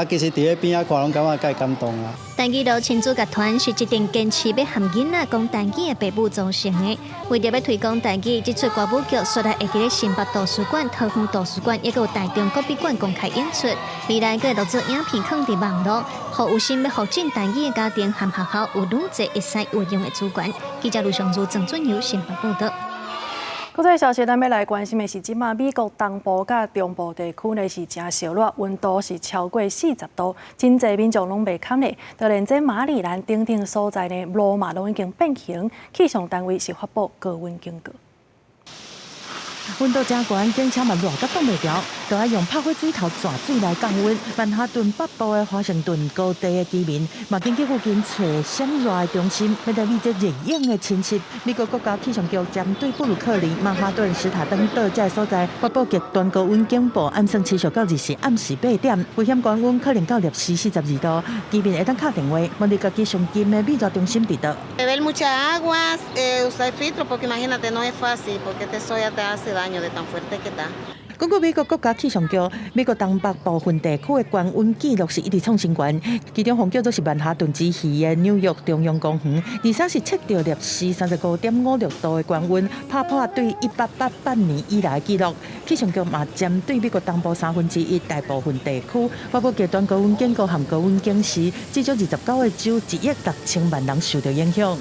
其实伫咧边仔看拢感觉介感动啊。台语路亲子剧团是一定坚持要和囡仔讲台语的爸母组成的，为着要推广台语，这出歌舞剧率来会伫咧新北图书馆、桃园图书馆，也有台中国美馆公开演出。未来佫会录制影片放伫网络，互有心要学进台语的家庭和学校有愈侪会使运用的资源。记者卢尚如、郑俊由新北报道。国际消息，咱要来关心的是，即马美国东部甲中部地区呢是真烧热，温度是超过40度，真侪民众拢袂堪咧。就连这马里兰等等所在呢，路嘛拢已经变形，气象单位是发布高温警告。温度真悬，警车嘛热到挡袂牢，就要用拍火水头抓水来降温。曼哈顿北部的华盛顿高地的居民嘛，紧去附近找闪热的中心，要来理这热影的侵袭。美国国家气象局针对布鲁克林、曼哈顿、史塔登岛这所在发布极端高温警报，暗算持续到日时暗时8点，危险高温可能到-42度。居民会当打电话问你家己上近的美热中心伫倒。Beber mucha agua, usar filtro, porque imagínate no es fácil, porque este sol ya te hace daño de tan fuerte que está. 根据美国国家气象局，美国东北部分地区的高温记录是一直创新高，其中红叫做是曼哈顿之西的纽约中央公园，而且是测到-35.56度的高温，打破对1888年以来的记录。气象局嘛针对美国东部1/3大部分地区发布极端高温警告和高温警示，至少29个州1.6亿人受到影响。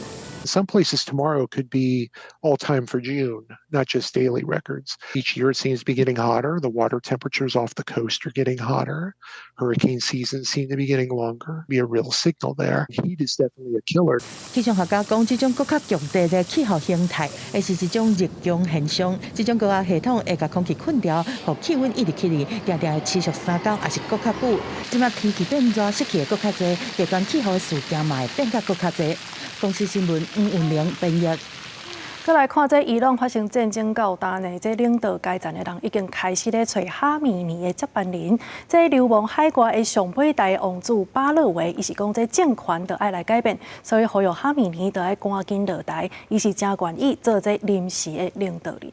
Some places tomorrow could be all-time for June, not just daily records. Each year it seems to be getting hotter. The water temperatures off the coast are getting hotter. Hurricane seasons seem to be getting longer. Be a real signal there. Heat is definitely a killer. 气象学家讲，这种更加剧烈的气候形态，会是一种热强现象。这种高压系统会把空气困掉，让气温一直起嚟，定定会持续3天，也是更加久。即马天气变热，湿气会更加多，极端气候的事件嘛会变甲更加多。公司新闻吴文玲编译。再来看，这伊朗发生战争到呾呢，这领导该站的人已经开始咧找哈米尼的接班人。这流亡海外的上尾代王子巴勒维，伊是讲这政权就爱来改变，所以呼吁哈米尼就爱赶紧落台，伊是真愿意做这临时的领导人。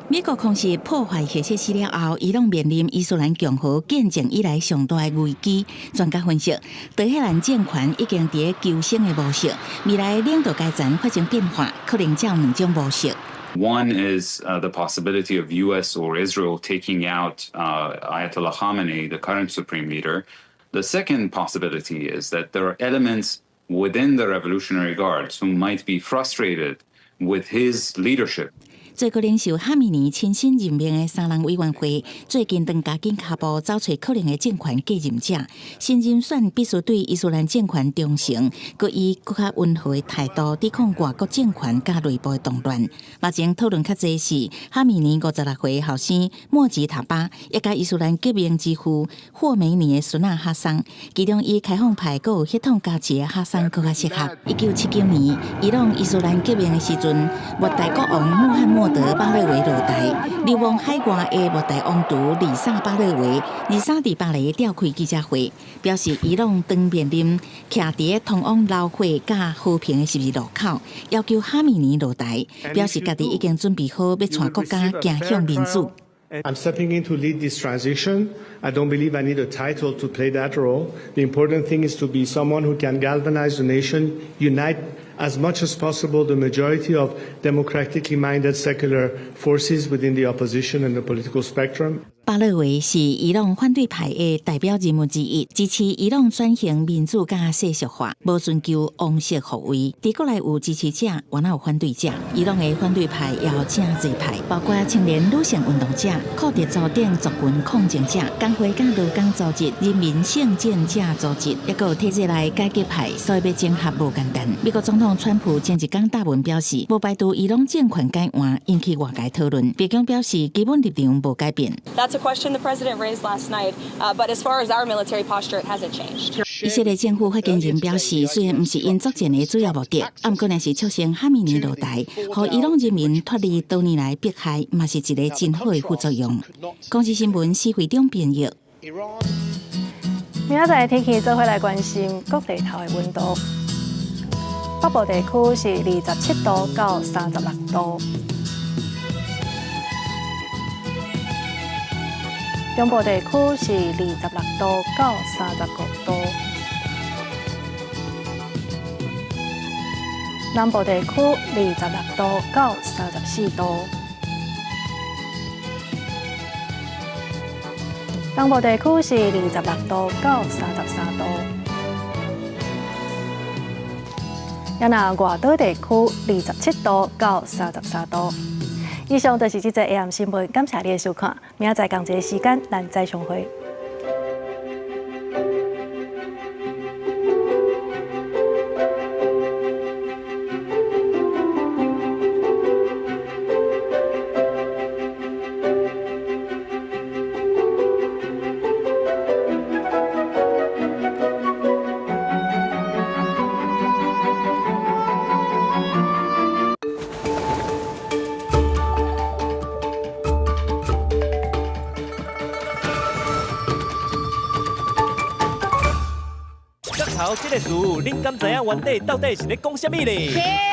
美国空袭破坏核设施了后，伊朗面临伊斯兰共和建政以来上大的危机。专家分析，德黑兰政权已经伫咧求生的模式，未来领导阶层发生变化，可能只有2种模式。One is the possibility of U.S. or Israel taking out Ayatollah Khamenei, the current supreme leader. The second possibility is that there are elements within the Revolutionary Guards who might be frustrated with his leadership. 最高领袖哈米尼亲身任命的3人委员会，最近当加紧脚步找找可能的政权继任者。新人选必须对伊斯兰政权忠诚，佮以更较温和的态度抵抗外国政权甲内部的动乱。目前讨论较济是哈米尼56岁后生莫吉塔巴，一甲伊斯兰革命之父霍梅尼的孙仔哈桑，其中以开放派佮有血统加持的哈桑更较适合。1979年，伊朗伊斯兰革命的时阵，末代国王穆罕默德巴勒维落台，流亡海外的末代王储里萨巴勒维23伫巴黎召开记者会，表示伊朗当面临徛伫通往lau火甲和平的十字路口，要求哈米尼落台，表示家己已经准备好要带国家走向民主。I'm stepping in to lead this transition. I don't believe I need a title to play that role. The important thing is to be someone who can galvanize the nation, unite as much as possible the majority of democratically minded secular forces within the opposition and the political spectrum. 巴勒维是伊朗反对派的代表人物之一，支持伊朗转型民主加世俗化，无追求王室护卫。伫国内有支持者，也有反对者。伊朗的反对派也有正济派，包括青年女性运动者、酷特组等族群抗争者、工会甲劳工组织、人民圣战者组织，也有体制内改革派，所以要整合无简单。美国总统川普前一天答问表示，无排除伊朗政权改换，引起外界讨论。白宫表示，基本立场无改变。That's a question the president raised last night, but as far as our military posture, it hasn't changed. 以色列政府发言人表示，虽然不是因作战的主要目的，不过，是促成哈米尼落台，让伊朗人民脱离多年来迫害，嘛是一个真好的副作用。公视新闻施慧中编译。明仔载天气做伙来关心各地头的温度。北部地区是27度到36度。中部地区是26度到35度，南部地区26度到34度，东部地区是26度到33度，也那外岛地区27度到33度。以上就是这则 AM 新闻，感谢你的收看。明仔载同一个时间，咱再相会。这个词，恁敢知影原底到底是咧讲啥物咧？